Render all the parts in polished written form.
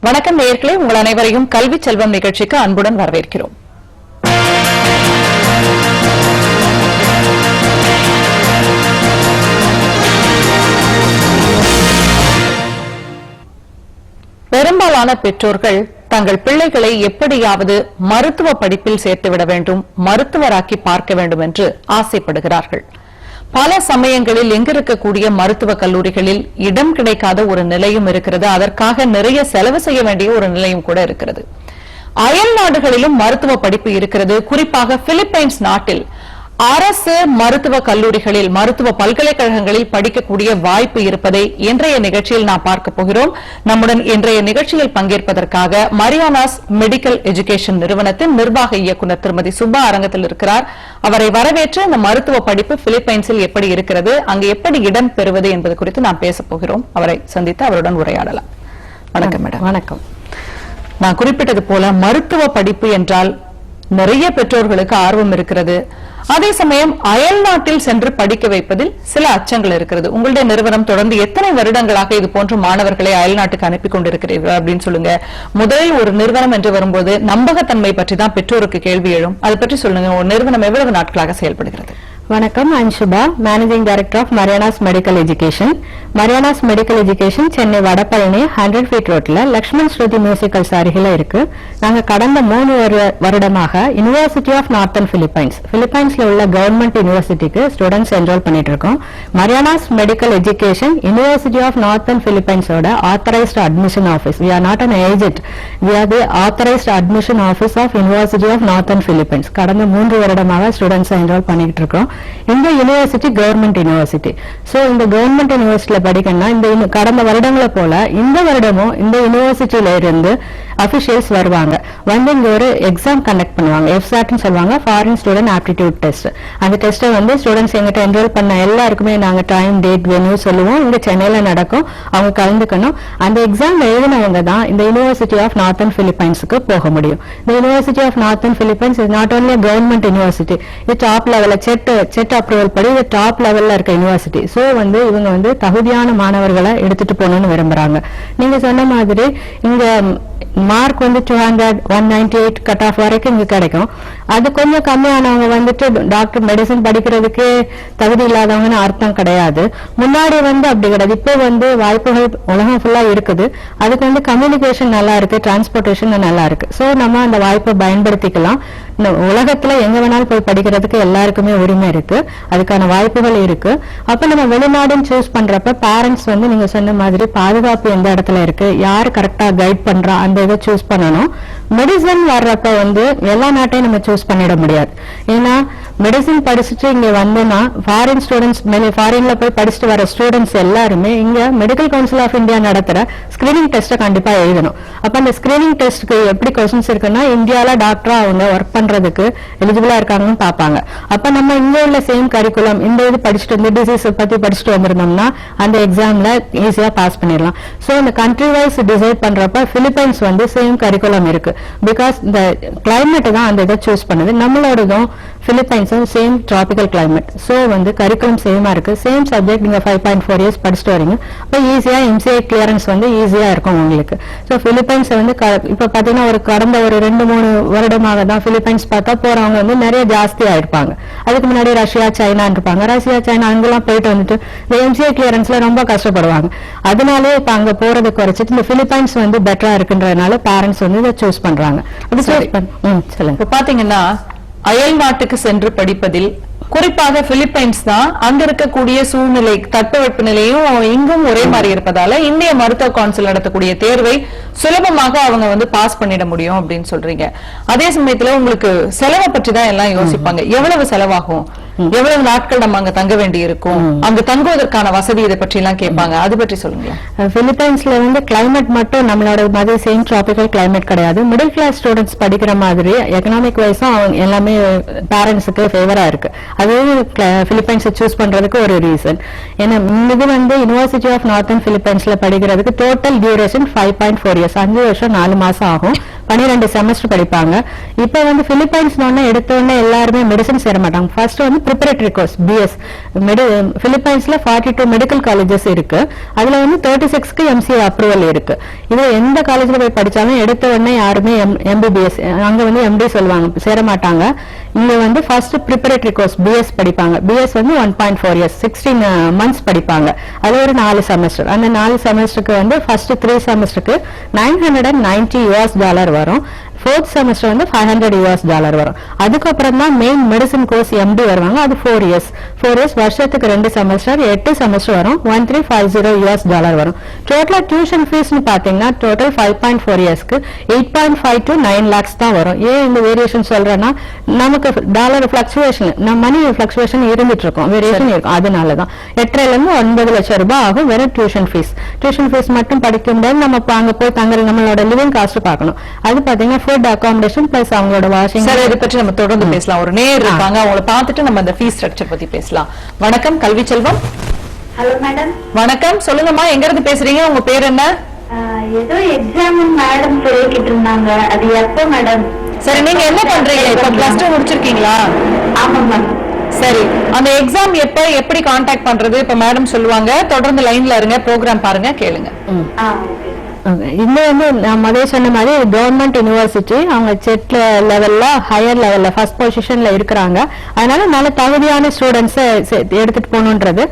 வணக்கம் நேயர்களே, உங்கள் அனைவரையும் கல்வி செல்வம் நிகழ்ச்சிக்கு அன்புடன் வரவேற்கிறோம். பெரும்பாலான பெற்றோர்கள் தங்கள் பிள்ளைகளை எப்படியாவது மருத்துவ படிப்பில் சேர்த்துவிட வேண்டும், மருத்துவராக்கி பார்க்க வேண்டும் என்று ஆசைப்படுகிறார்கள். பல சமயங்களில் எங்கிருக்கக்கூடிய மருத்துவக் கல்லூரிகளில் இடம் கிடைக்காத ஒரு நிலையும் இருக்கிறது. அதற்காக நிறைய செலவு செய்ய வேண்டிய ஒரு நிலையும் கூட இருக்கிறது. அயல் நாடுகளிலும் மருத்துவ படிப்பு இருக்கிறது. குறிப்பாக பிலிப்பைன்ஸ் நாட்டில் அரசு மருத்துவ கல்லூரிகளில், மருத்துவ பல்கலைக்கழகங்களில் படிக்கக்கூடிய வாய்ப்பு இருப்பதை இன்றைய நிகழ்ச்சியில் நாம் பார்க்க போகிறோம். நம்முடன் இன்றைய நிகழ்ச்சியில் பங்கேற்பதற்காக மரியானாஸ் மெடிக்கல் எஜுகேஷன் நிறுவனத்தின் நிர்வாக இயக்குநர் திருமதி சுப்பா அரங்கத்தில் இருக்கிறார். அவரை வரவேற்று இந்த மருத்துவ படிப்பு பிலிப்பைன்ஸில் எப்படி இருக்கிறது, அங்கு எப்படி இடம் பெறுவது என்பது குறித்து நாம் பேசப் போகிறோம். அவரை சந்தித்து அவருடன் உரையாடலாம். வணக்கம் மேடம். வணக்கம். நான் குறிப்பிட்டது போல மருத்துவ படிப்பு என்றால் நிறைய பெற்றோர்களுக்கு ஆர்வம் இருக்கிறது. அதே சமயம் அயல் நாட்டில் சென்று படிக்க வைப்பதில் சில அச்சங்கள் இருக்கிறது. உங்களுடைய நிறுவனம் தொடர்ந்து எத்தனை வருடங்களாக இது போன்ற மாணவர்களை அயல் நாட்டுக்கு அனுப்பி கொண்டிருக்கிறீர்கள் அப்படின்னு சொல்லுங்க. முதலில் ஒரு நிறுவனம் என்று வரும்போது நம்பகத்தன்மை பற்றி தான் பெற்றோருக்கு கேள்வி எழும். அதை பற்றி சொல்லுங்க. ஒரு நிறுவனம் எவ்வளவு நாட்களாக செயல்படுகிறது? வணக்கம், I'm Subha, managing director of Marianas medical education. Marianas medical education Chennai Vadapalani 100 feet ரோட்ல லக்ஷ்மண் ஸ்ருதி மியூசிக்கல்ஸ் அருகில இருக்கு. நாங்க கடந்த 3 வருடமாக யுனிவர்சிட்டி ஆஃப் நார்த்தன் பிலிப்பைன்ஸ்ல உள்ள கவர்மெண்ட் யூனிவர்சிட்டிக்கு ஸ்டூடெண்ட்ஸ் என்ரோல் பண்ணிட்டு இருக்கோம். Marianas medical education university of northern பிலிப்பைன்ஸோட authorised admission office. We are not an agent. We are the authorized admission office of University of Northern Philippines. கடந்த 3 வருடமாக students enrol பண்ணிட்டு இருக்கோம். இந்த யூனிவர்சிட்டி கவர்மெண்ட் யூனிவர்சிட்டி. சோ இந்த government யூனிவர்சிட்டியில படிக்கணும்னா இந்த கடந்த வருடங்களை போல இந்த வருடமும் இந்த யூனிவர்சிட்டியில இருந்து அபிஷியல்ஸ் வருவாங்க. வந்து இங்க ஒரு எக்ஸாம் கண்டக்ட் பண்ணுவாங்க. எஃப்சாட்னு சொல்லுவாங்க, ஃபாரின் ஸ்டூடெண்ட் ஆப்டிடியூட் டெஸ்ட். அந்த டெஸ்ட்டை வந்து ஸ்டூடெண்ட்ஸ் எங்கிட்ட என்ரோல் பண்ண எல்லாருக்குமே நாங்க டைம், டேட், வென்யூ சொல்லுவோம். இங்க சென்னையில நடக்கும். அவங்க கலந்துக்கணும். அந்த எக்ஸாம் எழுதினவங்க தான் இந்த யூனிவர்சிட்டி ஆஃப் நார்த்தன் பிலிப்பைன்ஸுக்கு போக முடியும். இந்த university of northern Philippines is not only government university, இது டாப் லெவல்ல செட் அப்ரூவல் படி இது டாப் லெவல்ல இருக்க யூனிவர்சிட்டி. சோ வந்து இவங்க வந்து தகுதியான மாணவர்களை எடுத்துட்டு போகணும்னு விரும்புறாங்க. நீங்க சொன்ன மாதிரி இங்க மார்க் வந்து 200, 198 கட் ஆஃப் வரைக்கும் இங்க கிடைக்கும். அது கொஞ்சம் கம்மியானவங்க வந்துட்டு டாக்டர் மெடிசன் படிக்கிறதுக்கு தகுதி இல்லாதவங்கன்னு அர்த்தம் கிடையாது. முன்னாடி வந்து அப்படி கிடையாது. இப்போ வந்து வாய்ப்புகள் உலகம் ஃபுல்லா இருக்குது. அதுக்கு வந்து கம்யூனிகேஷன் நல்லா இருக்கு, டிரான்ஸ்போர்டேஷன் நல்லா இருக்கு. சோ நம்ம அந்த வாய்ப்பை பயன்படுத்திக்கலாம். உலகத்துல எங்க வேணாலும் போய் படிக்கிறதுக்கு எல்லாருக்குமே உரிமை இருக்கு, அதுக்கான வாய்ப்புகள் இருக்கு. அப்ப நம்ம வெளிநாடுன்னு சூஸ் பண்றப்ப பேரண்ட்ஸ் வந்து நீங்க சொன்ன மாதிரி பாதுகாப்பு எந்த இடத்துல இருக்கு, யார் கரெக்டா கைட் பண்றா அந்த இதை சூஸ் பண்ணணும். மெடிசன் வர்றப்ப வந்து எல்லா நாட்டையும் நம்ம சூஸ் பண்ணிட முடியாது. ஏன்னா மெடிசன் படிச்சுட்டு இங்க வந்தோம்னா ஃபாரின் ஸ்டூடெண்ட்ஸ், ஃபாரின்ல போய் படிச்சுட்டு வர ஸ்டூடெண்ட்ஸ் எல்லாருமே இங்க மெடிக்கல் கவுன்சில் ஆஃப் இந்தியா நடத்துற ஸ்கிரீனிங் டெஸ்ட்டை கண்டிப்பா எழுதணும். அப்ப அந்த ஸ்கிரீனிங் டெஸ்ட்க்கு எப்படி கொஸ்டின்ஸ் இருக்குன்னா, இந்தியால டாக்டரா அவங்க ஒர்க் பண்றதுக்கு எலிஜிபிளா இருக்காங்கன்னு பாப்பாங்க. அப்ப நம்ம இங்க உள்ள சேம் கரிக்குலம் இந்த இது படிச்சுட்டு இந்த டிசீஸ் பத்தி படிச்சுட்டு வந்திருந்தோம்னா அந்த எக்ஸாம்ல ஈஸியா பாஸ் பண்ணிடலாம். சோ இந்த கண்ட்ரி வைஸ் டிசைட் பண்றப்ப பிலிப்பைன்ஸ் வந்து சேம் கரிக்குலம் இருக்கு. பிகாஸ் இந்த கிளைமேட் தான் அந்த இதை சூஸ் பண்ணுது. நம்மளோடதும் பிலிப்பைன்ஸும் சேம் டிராபிக்கல் கிளைமேட். சோ வந்து கரிக்குலம் சேமா இருக்கு. சேம் சப்ஜெக்ட் நீங்க 5.4 இயர்ஸ் படிச்சுட்டு வரீங்க. அப்ப ஈஸியா எம்சிஏ கிளியரன்ஸ் வந்து ஈஸியா இருக்கும் உங்களுக்கு. சோ பிலிப்பைன்ஸ் வந்து இப்ப பாத்தீங்கன்னா கடந்த ஒரு 2-3 வருடமாக தான் பிலிப்பைன்ஸ் பார்த்தா போறவங்க வந்து நிறைய ஜாஸ்தி ஆயிருப்பாங்க. அதுக்கு முன்னாடி ரஷ்யா, சைனா இருப்பாங்க. ரஷ்யா, சைனா அங்கெல்லாம் போயிட்டு வந்துட்டு இந்த எம்சிஏ கிளியரன்ஸ்ல ரொம்ப கஷ்டப்படுவாங்க. அதனாலே இப்ப அங்க போறது குறைச்சிட்டு இந்த பிலிப்பைன்ஸ் வந்து பெட்டரா இருக்குன்றதுனால பேரண்ட்ஸ் வந்து இதை சூஸ் பண்றாங்க. சொல்லுங்க. பாத்தீங்கன்னா அயல் நாட்டுக்கு சென்று படிப்பதில் குறிப்பாக பிலிப்பைன்ஸ் தான் அங்க இருக்கக்கூடிய சூழ்நிலை, தட்பவெட்ப நிலையும் இங்கும் ஒரே மாதிரி இருப்பதால இந்திய மருத்துவ கவுன்சில் நடத்தக்கூடிய தேர்வை சுலபமாக அவங்க வந்து பாஸ் பண்ணிட முடியும் அப்படின்னு சொல்றீங்க. அதே சமயத்துல உங்களுக்கு செலவை பற்றி தான் எல்லாம் யோசிப்பாங்க. எவ்வளவு செலவாகும், எவ்வளவு நாட்கள் நம்ம அங்க தங்க வேண்டி இருக்கும், அங்க தங்குவதற்கான வசதி, இதை பற்றி எல்லாம் கேட்பாங்க. அது பற்றி சொல்லுங்க. பிலிப்பைன்ஸ்ல வந்து கிளைமேட் மட்டும் நம்மளோட மாதிரி சேம் டிராபிக்கல் கிளைமேட் கிடையாது. மிடில் கிளாஸ் ஸ்டூடெண்ட்ஸ் படிக்கிற மாதிரி எக்கனாமிக் வைஸும் எல்லாமே பேரண்ட்ஸுக்கு ஃபேவரா இருக்கு. அது பிலிப்பைன்ஸ் சூஸ் பண்றதுக்கு ஒரு ரீசன். ஏன்னா இது வந்து யூனிவர்சிட்டி ஆஃப் நார்த்தன் பிலிப்பைன்ஸ்ல படிக்கிறதுக்கு டோட்டல் டியூரேஷன் 5.4 இயர்ஸ், 5 வருஷம் 4 மாசம் ஆகும். 12 செமஸ்டர் படிப்பாங்க. இப்போ வந்து பிலிப்பைன்ஸ்னு எடுத்த உடனே எல்லாருமே மெடிசன் சேர மாட்டாங்க. ஃபர்ஸ்ட் வந்து ப்ரிப்பரேட்டரி கோர்ஸ் பிஎஸ் பிலிப்பைன்ஸ்ல 42 மெடிக்கல் காலேஜஸ் இருக்கு. அதுல வந்து 36க்கு எம்சிஏ அப்ரூவல் இருக்கு. இது எந்த காலேஜ்ல போய் படிச்சாலும் எடுத்த உடனே யாருமே எம்பிபிஎஸ் அங்க வந்து எம்டி சொல்லுவாங்க, சேர மாட்டாங்க. இங்க வந்து ஃபர்ஸ்ட் ப்ரிப்பரேட்டரி கோர்ஸ் பிஎஸ் படிப்பாங்க. பிஎஸ் வந்து 1.4 இயர்ஸ் 16 மந்த்ஸ் படிப்பாங்க. அது ஒரு 4 செமஸ்டர். அந்த 4 செமஸ்டருக்கு வந்து ஃபர்ஸ்ட் 3 செமஸ்டருக்கு $990 வரும். 4th செமஸ்டர் வந்து $500 வரும். அதுக்கப்புறம் தான் மெயின் மெடிசன் கோர்ஸ் எம்டி வருவாங்க. அது 4 இயர்ஸ் வருஷத்துக்கு 2 செமஸ்டர் 8 செமஸ்டர் வரும். $1350 வரும். டோட்டலா டியூஷன் ஃபீஸ்னு பாத்தீங்கன்னா டோட்டல் 5.4 இயர்ஸ்க்கு 8.5 to 9 lakhs தான் வரும். ஏன் இந்த வேரியேஷன் சொல்றேன்னா நமக்கு டாலர் பிளக்சுவேஷன் மணி பிளக்சுவேஷன் இருந்துட்டு இருக்கும், வேரியேஷன் இருக்கும். அதனாலதான் 8.5 to 9 லட்சம் ரூபாய் ஆகும் வெறும் டியூஷன் ஃபீஸ் மட்டும் படிக்கும்போது நம்ம அங்க போய் தங்குற நம்மளோட லிவிங் காஸ்ட் பார்க்கணும். அது பாத்தீங்கன்னா ஃபுட் அகாமடேஷன் பிளஸ் அவங்களோட வாஷிங். சார் இதை பற்றி நம்ம தொடர்ந்து பேசலாம். ஒரு நேர் இருக்காங்க, அவங்கள பார்த்துட்டு நம்ம அந்த ஃபீஸ் ஸ்ட்ரக்சர் பத்தி பேசலாம். வணக்கம் கல்வி செல்வம். Hello madam. வணக்கம், சொல்லுங்கம்மா, எங்க இருந்து பேசுறீங்க, உங்க பேர் என்ன? ஏதோ எக்ஸாம் மேடம் சொல்லிக்கிட்டு இருந்தாங்க, அது எப்போ மேடம்? சரி, நீங்க என்ன பண்றீங்க இப்ப? +2 முடிச்சிருக்கீங்களா? ஆமா மேம். சரி, அந்த எக்ஸாம் எப்படி கான்டாக்ட் பண்றது? இப்ப மேடம் சொல்லுவாங்க, தொடர்ந்து லைன்ல இருங்க, ப்ரோக்ராம் பாருங்க, கேளுங்க. இது வந்து நான் முதல்ல சொன்ன மாதிரி கவர்மெண்ட் யூனிவர்சிட்டி, அவங்க செட் லெவல்ல ஹையர் லெவல்ல ஃபர்ஸ்ட் பொசிஷன்ல இருக்கிறாங்க. அதனால நல்ல தகுதியான ஸ்டூடெண்ட்ஸ் எடுத்துட்டு போகணுன்றது.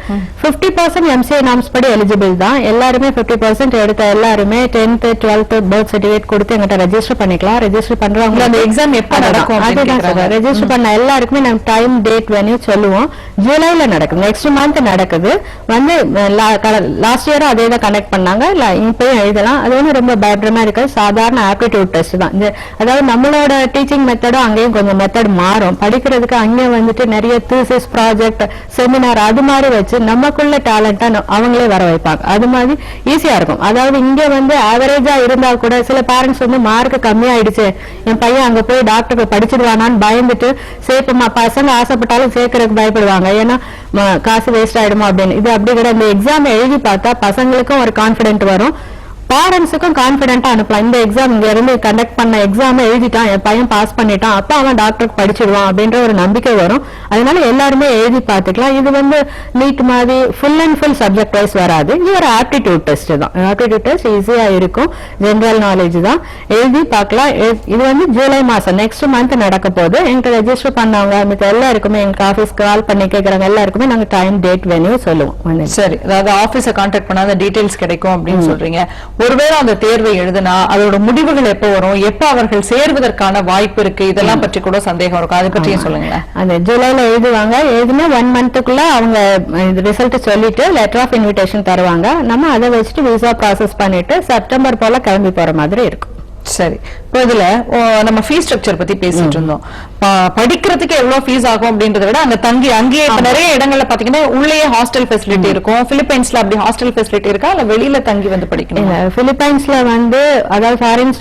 50% எம்சிஏ நாம்ஸ் படி எலிஜிபிள் தான். எல்லாருமே 50% எடுத்த எல்லாருமே 10th 12th பர்த் சர்டிபிகேட் கொடுத்து எங்கிட்ட ரெஜிஸ்டர் பண்ணிக்கலாம். ரெஜிஸ்டர் பண்றவங்க அந்த எக்ஸாம் எப்ப நடக்கும் அதுதான் சொல்றேன். ரெஜிஸ்டர் பண்ண எல்லாருக்குமே நம்ம டைம் டேட் வென்யூ சொல்லுவோம். ஜூலைல நடக்குது, நெக்ஸ்ட் மந்த் நடக்குது. வந்து லாஸ்ட் இயரும் அதே தான் கனெக்ட் பண்ணாங்க. இப்பயும் எழுதலாம். அது வந்து ரொம்ப பயப்படமா இருக்காது. சாதாரண ஆப்டிடியூட் டெஸ்ட் தான். அதாவது நம்மளோட டீச்சிங் மெத்தடும் அங்கேயும் கொஞ்சம் மெத்தட் மாறும். படிக்கிறதுக்கு அங்கேயும் வந்துட்டு நிறைய தீசிஸ் ப்ராஜெக்ட் செமினார் அது மாதிரி வச்சு நமக்குள்ள டேலண்டா அவங்களே வர வைப்பாங்க. அது மாதிரி ஈஸியா இருக்கும். அதாவது இங்க வந்து ஆவரேஜா இருந்தா கூட சில பேரண்ட்ஸ் வந்து மார்க் கம்மியாயிடுச்சு, என் பையன் அங்க போய் டாக்டருக்கு படிச்சிடுவானான்னு பயந்துட்டு சேர்ப்போமா, பசங்க ஆசைப்பட்டாலும் சேர்க்கறதுக்கு பயப்படுவாங்க. ஏன்னா காசு வேஸ்ட் ஆயிடுமா அப்படின்னு. இது அப்படி கிடையாது. இந்த எக்ஸாம் எழுதி பார்த்தா பசங்களுக்கும் ஒரு கான்பிடென்ட் வரும், பேரண்ட்ஸுக்கும் கான்பிடென்ட்டா அனுப்பலாம். இந்த எக்ஸாம் இங்க இருந்து கண்டக்ட் பண்ண எக்ஸாம் எழுதிட்டான், என் பையன் பாஸ் பண்ணிட்டான், அப்ப அவன் டாக்டருக்கு படிச்சிடுவான் அப்படின்ற ஒரு நம்பிக்கை வரும். அதனால எல்லாருமே எழுதி பார்த்துக்கலாம். இது வந்து நீட் மாதிரி full and full subject wise வராது. இது ஒரு ஆப்டிடியூட் டெஸ்ட் தான். ஆப்டிடியூட் டெஸ்ட் ஈஸியா இருக்கும், ஜெனரல் நாலேஜ் தான், எழுதி பார்க்கலாம். இது வந்து ஜூலை மாசம் நெக்ஸ்ட் மந்த் நடக்க போகுது. எங்க ரெஜிஸ்டர் பண்ணவங்க மித்த எல்லாருக்குமே எங்க ஆபீஸ்க்கு கால் பண்ணி கேட்கறாங்க எல்லாருக்குமே நாங்க டைம் டேட் வென்யூ சொல்லுவோம். சரி, அதாவது ஆபீஸை கான்டாக்ட் பண்ணாத டீடைல்ஸ் கிடைக்கும் அப்படின்னு சொல்றீங்க. ஒருவேளை அந்த தேர்வை எழுதினா அதோட முடிவுகள் எப்ப வரும், எப்ப அவர்கள் சேர்வதற்கான வாய்ப்பு இருக்கு, இதெல்லாம் பற்றி கூட சந்தேகம் இருக்கும். அதை பற்றியும் சொல்லுங்க. அந்த ஜூலைல எழுதுவாங்க. எழுதினா 1 மந்த்துக்குள்ள அவங்க ரிசல்ட் சொல்லிட்டு லெட்டர் ஆஃப் இன்விடேஷன் தருவாங்க. நம்ம அதை வச்சுட்டு விசா ப்ராசஸ் பண்ணிட்டு செப்டம்பர் போல கிளம்பி போற மாதிரி இருக்கும். சரி, இப்போ இதுல நம்ம ஃபீஸ் ஸ்ட்ரக்சர் பத்தி பேசிட்டு இருந்தோம். படிக்கிறதுக்கு எவ்வளவு ஃபீஸ் ஆகும் அப்படின்றத விட அங்க அங்கேயே நிறைய இடங்கள்ல பாத்தீங்கன்னா உள்ளே ஹாஸ்டல் ஃபெசிலிட்டி இருக்கும். பிலிப்பைன்ஸ்ல அப்படி ஹாஸ்டல் ஃபெசிலிட்டி இருக்கா, இல்ல வெளியில தங்கி வந்து படிக்கணும்? பிலிப்பைன்ஸ்ல வந்து அதாவது ஃபாரின்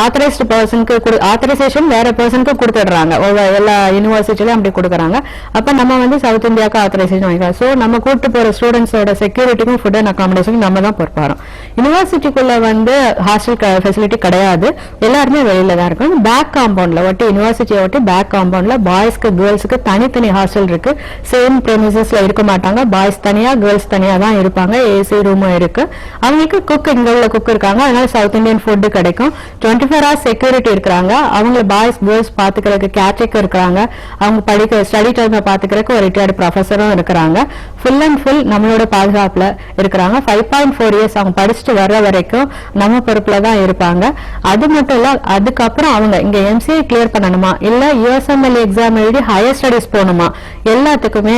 ஆத்தரைஸ்டு பர்சனுக்கு ஆத்தரைசேஷன் வேற பர்சனுக்கு கொடுத்துடுறாங்க. எல்லா யூனிவர்சிட்டிலும் அப்படி கொடுக்குறாங்க. அப்ப நம்ம வந்து சவுத் இந்தியாவுக்கு ஆத்தரைசேஷன் வாங்கிக்கலாம். சோ நம்ம கூட்டு போற ஸ்டூடெண்ட்ஸோட செக்யூரிட்டிக்கும் ஃபுட் அண்ட் அகாமடேஷன் நம்ம தான் பொறுப்பாரோம். யூனிவர்சிட்டிக்குள்ள வந்து ஹாஸ்டல் ஃபெசிலிட்டி கிடையாது, எல்லாருமே வெளியில தான் இருக்கும். பேக் காம்பவுண்ட்ல ஒட்டி யூனிவர்சிட்டியை ஒட்டி பேக் காம்பவுண்ட்ல பாய்ஸ்க்கு கேர்ள்ஸுக்கு தனித்தனி ஹாஸ்டல் இருக்கு. சேம் பிரமிசஸ்ல இருக்க மாட்டாங்க. பாய்ஸ் தனியா கேர்ள்ஸ் தனியா தான் இருப்பாங்க. ஏசி ரூமும் இருக்கு. அவங்களுக்கு குக் இங்க உள்ள குக் இருக்காங்க. அதனால சவுத் இந்தியன் ஃபுட் கிடைக்கும். 24 hours செக்யூரிட்டி இருக்கிறாங்க. அவங்க பாய்ஸ் கேர்ள்ஸ் பாத்துக்கிறதுக்கு கேர்டேக்கர் இருக்காங்க. அவங்க படிக்க ஸ்டடி டைம் பாத்துக்கிறதுக்கு ஒரு ரிட்டையர்டு ப்ரொஃபஸரும் இருக்கிறாங்க. ஃபுல் அண்ட் ஃபுல் நம்மளோட பாதுகாப்புல இருக்கிறாங்க. 5.4 years அவங்க படிச்சுட்டு வர்ற வரைக்கும் நம்ம பொறுப்புல தான் இருப்பாங்க. அது மட்டும் இல்ல, அதுக்கப்புறம் அவங்க இங்க எம்சிஏ கிளியர் பண்ணணுமா இல்ல யூஎஸ்எம்எல்ஏ எக்ஸாம் எழுதி ஹையர் ஸ்டடிஸ் போகணுமா எல்லாத்துக்குமே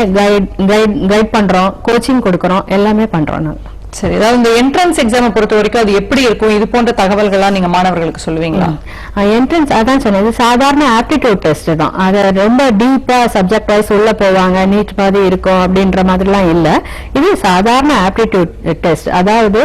கைட் பண்றோம், கோச்சிங் கொடுக்கறோம், எல்லாமே பண்றோம் நாங்க. சரி, அதாவது இந்த என்ட்ரன்ஸ் எக்ஸாம் பொறுத்த வரைக்கும் அது எப்படி இருக்கும், இது போன்ற தகவல்கள்லாம் நீங்க மாணவர்களுக்கு சொல்லுவீங்களா? என்ட்ரன்ஸ் அதான் சொன்னது, சாதாரண ஆப்டிடியூட் டெஸ்ட் தான். அது ரொம்ப டீப்பா சப்ஜெக்ட் வைஸ் உள்ள போவாங்க, நீட் மாதிரி இருக்கும் அப்படின்ற மாதிரிலாம் இல்ல. இது சாதாரண ஆப்டிடியூட் டெஸ்ட். அதாவது